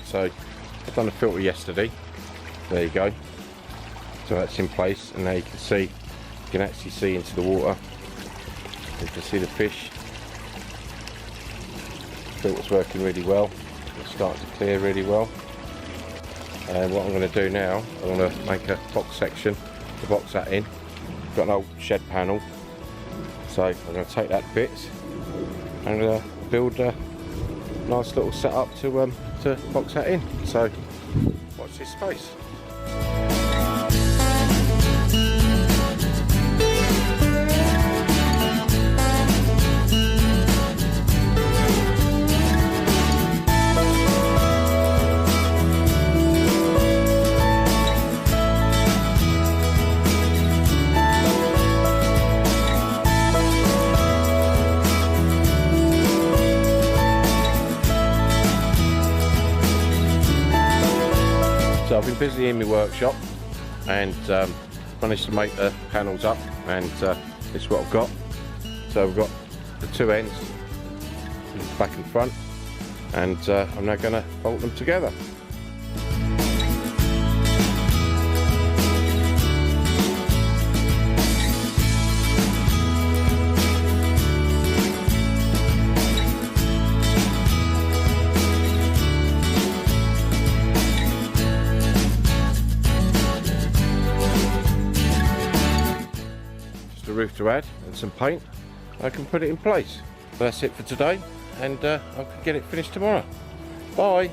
So I've done the filter yesterday. There you go. So that's in place, and now you can actually see into the water. You can see the fish. Filter's working really well. It's starting to clear really well. And what I'm going to do now, I'm going to make a box section to box that in. Got an old shed panel, so I'm going to take that bit and build a nice little setup to box that in. So watch this space. So I've been busy in my workshop and managed to make the panels up, and this is what I've got. So I've got the two ends, back and front, and I'm now going to bolt them together. Roof to add and some paint. I can put it in place. That's it for today, and I can get it finished tomorrow. Bye.